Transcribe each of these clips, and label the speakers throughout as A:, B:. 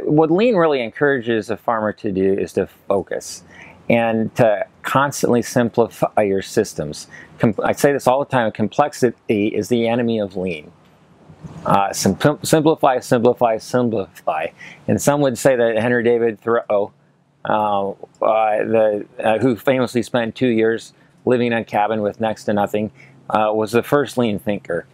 A: What lean really encourages a farmer to do is to focus and to constantly simplify your systems. I say this all the time, complexity is the enemy of lean. Simplify, simplify, simplify. And some would say that Henry David Thoreau, who famously spent 2 years living in a cabin with next to nothing, was the first lean thinker.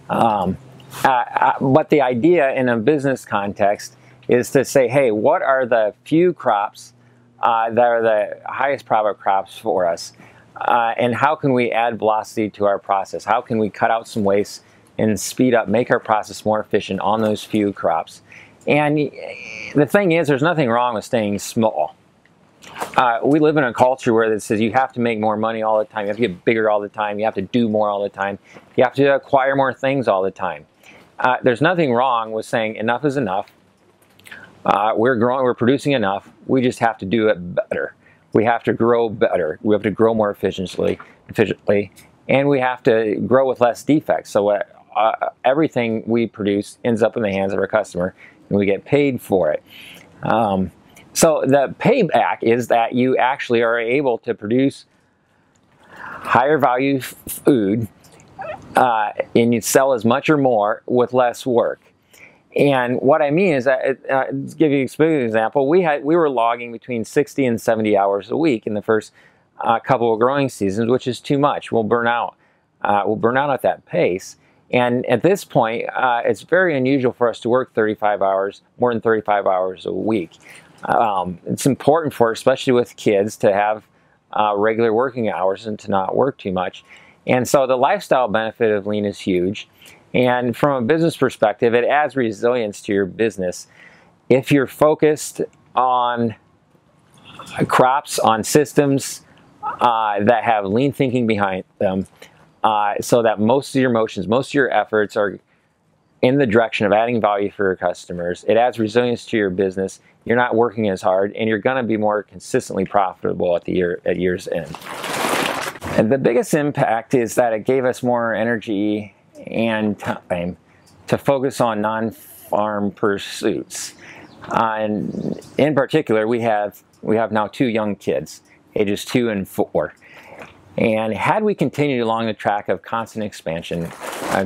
A: But the idea in a business context is to say, hey, what are the few crops that are the highest profit crops for us? And how can we add velocity to our process? How can we cut out some waste and speed up, make our process more efficient on those few crops? And the thing is, there's nothing wrong with staying small. We live in a culture where it says you have to make more money all the time, you have to get bigger all the time, you have to do more all the time, you have to acquire more things all the time. There's nothing wrong with saying enough is enough. We're growing, we're producing enough, we just have to do it better. We have to grow better, we have to grow more efficiently, and we have to grow with less defects. So everything we produce ends up in the hands of our customer, and we get paid for it. So the payback is that you actually are able to produce higher value food, and you sell as much or more with less work. And what I mean is that, to give you an example, we were logging between 60 and 70 hours a week in the first couple of growing seasons, which is too much. We'll burn out. We'll burn out at that pace. And at this point, it's very unusual for us to work 35 hours, more than 35 hours a week. It's important for, especially with kids, to have regular working hours and to not work too much. And so the lifestyle benefit of lean is huge. And from a business perspective, it adds resilience to your business. If you're focused on crops, on systems that have lean thinking behind them, so that most of your motions, most of your efforts are in the direction of adding value for your customers, it adds resilience to your business. You're not working as hard, and you're going to be more consistently profitable at year's end. And the biggest impact is that it gave us more energy and time to focus on non-farm pursuits. And in particular, we have now 2 young kids, ages 2 and 4. And had we continued along the track of constant expansion,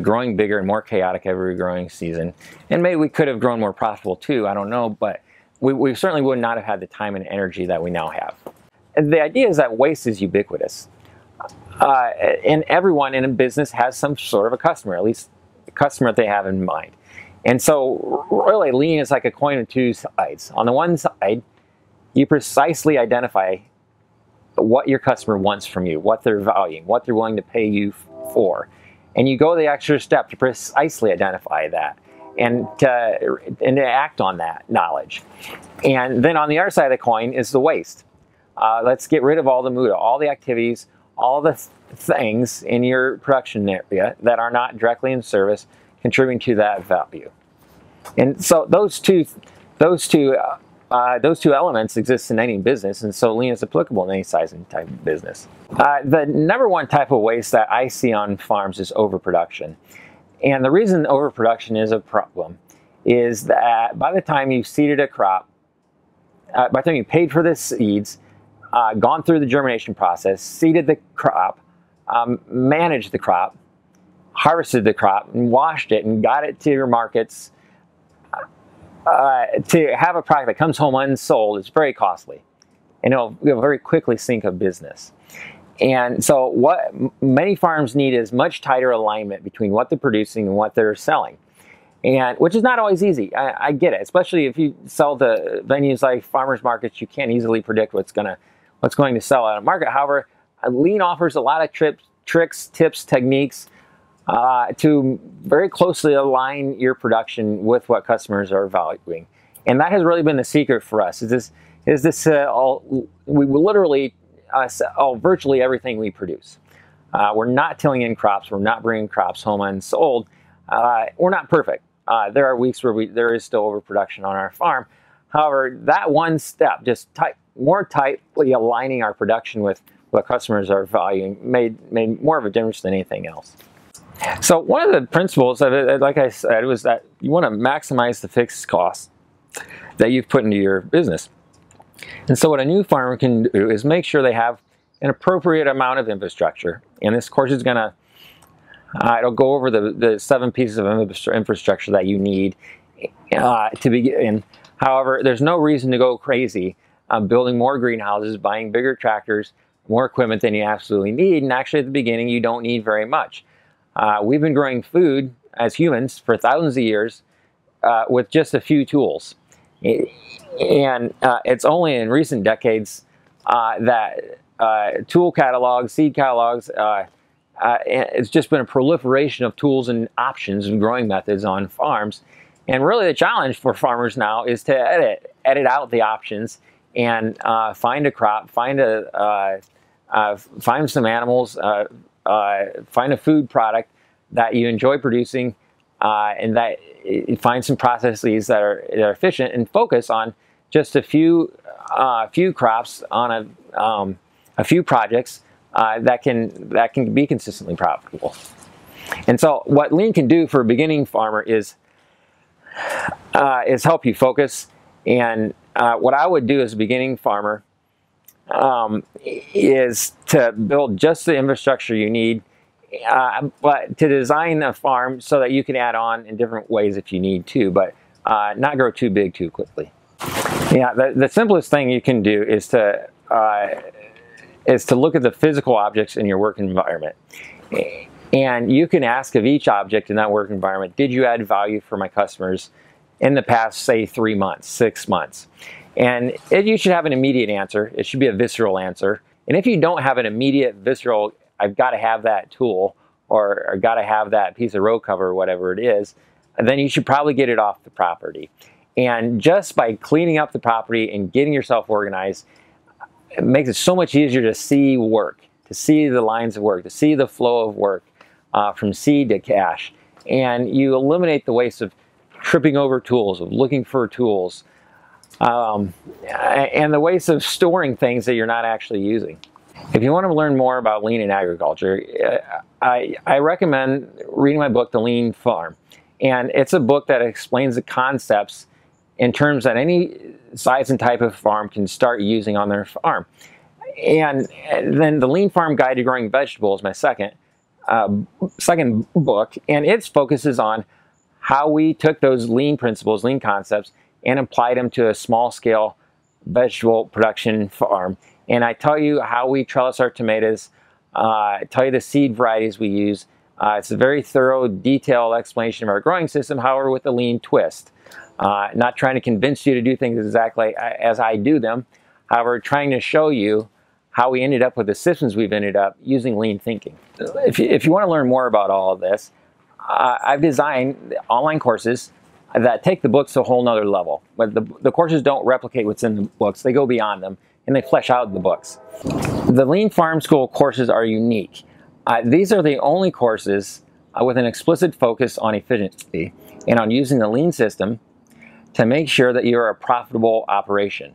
A: growing bigger and more chaotic every growing season, and maybe we could have grown more profitable too, I don't know, but we certainly would not have had the time and energy that we now have. And the idea is that waste is ubiquitous. And everyone in a business has some sort of a customer, at least the customer that they have in mind. And so really lean is like a coin of 2 sides. On the one side, you precisely identify what your customer wants from you, what they're valuing, what they're willing to pay you for. And you go the extra step to precisely identify that and to act on that knowledge. And then on the other side of the coin is the waste. Let's get rid of all the muda, all the activities, all the things in your production area that are not directly in service contributing to that value. And so those two elements exist in any business, and so lean is applicable in any size and type of business. The number one type of waste that I see on farms is overproduction. And the reason overproduction is a problem is that by the time you've seeded a crop, by the time you paid for the seeds, gone through the germination process, seeded the crop, managed the crop, harvested the crop, and washed it and got it to your markets, to have a product that comes home unsold is very costly, and it'll very quickly sink a business. And so what many farms need is much tighter alignment between what they're producing and what they're selling, and which is not always easy. I get it, especially if you sell to venues like farmers markets. You can't easily predict what's going to sell at a market. However, lean offers a lot of tricks, tips, techniques to very closely align your production with what customers are valuing. And that has really been the secret for us. We literally sell virtually everything we produce. We're not tilling in crops. We're not bringing crops home unsold. We're not perfect. There are weeks where there is still overproduction on our farm. However, that one step, just more tightly aligning our production with what customers are valuing, made more of a difference than anything else. So one of the principles of it, like I said, was that you want to maximize the fixed costs that you've put into your business. And so what a new farmer can do is make sure they have an appropriate amount of infrastructure. And this course is going to, it'll go over the 7 pieces of infrastructure that you need to begin. However, there's no reason to go crazy building more greenhouses, buying bigger tractors, more equipment than you absolutely need. And actually at the beginning, you don't need very much. We've been growing food as humans for thousands of years with just a few tools. And it's only in recent decades that tool catalogs, seed catalogs, it's just been a proliferation of tools and options and growing methods on farms. And really the challenge for farmers now is to edit out the options and find a crop, find some animals, find a food product that you enjoy producing, and that find some processes that are efficient, and focus on just a few crops on a few projects that can be consistently profitable. And so what Lean can do for a beginning farmer is help you focus. And what I would do as a beginning farmer is to build just the infrastructure you need, but to design a farm so that you can add on in different ways if you need to, but not grow too big too quickly. Yeah, the simplest thing you can do is to look at the physical objects in your work environment. And you can ask of each object in that work environment, did you add value for my customers in the past, say, 3 months, 6 months? And you should have an immediate answer. It should be a visceral answer. And if you don't have an immediate visceral, I've got to have that tool, or I've got to have that piece of row cover, or whatever it is, then you should probably get it off the property. And just by cleaning up the property and getting yourself organized, it makes it so much easier to see work, to see the lines of work, to see the flow of work from seed to cash. And you eliminate the waste of tripping over tools, of looking for tools, and the waste of storing things that you're not actually using. If you want to learn more about lean in agriculture, I recommend reading my book, The Lean Farm. And it's a book that explains the concepts in terms that any size and type of farm can start using on their farm. And then The Lean Farm Guide to Growing Vegetables, my second book, and it focuses on how we took those lean principles, lean concepts, and applied them to a small-scale vegetable production farm. And I tell you how we trellis our tomatoes, tell you the seed varieties we use. It's a very thorough, detailed explanation of our growing system, however, with a lean twist. Not trying to convince you to do things exactly as I do them, however, trying to show you how we ended up with the systems we've ended up using lean thinking. If you want to learn more about all of this, I've designed online courses that take the books to a whole nother level. But the courses don't replicate what's in the books. They go beyond them, and they flesh out the books. The Lean Farm School courses are unique. These are the only courses with an explicit focus on efficiency and on using the lean system to make sure that you're a profitable operation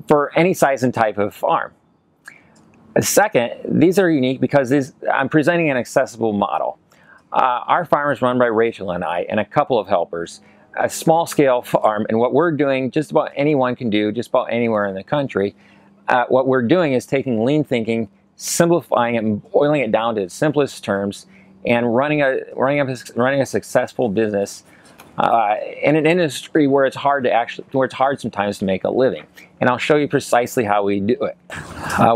A: for any size and type of farm. Second, these are unique because I'm presenting an accessible model. Our farm is run by Rachel and I and a couple of helpers, a small-scale farm, and what we're doing, just about anyone can do, just about anywhere in the country. What we're doing is taking lean thinking, simplifying it, and boiling it down to its simplest terms, and running a successful business in an industry where it's hard sometimes to make a living. And I'll show you precisely how we do it.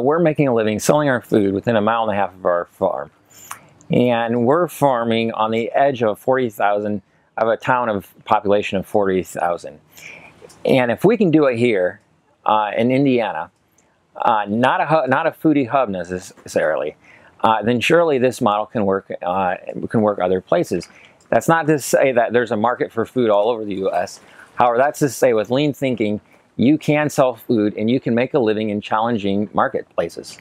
A: We're making a living selling our food within 1.5 miles of our farm. And we're farming on the edge of 40,000 of a town of population of 40,000. And if we can do it here in Indiana, not a foodie hub necessarily, then surely this model can work other places. That's not to say that there's a market for food all over the U.S. However, that's to say with lean thinking, you can sell food and you can make a living in challenging marketplaces.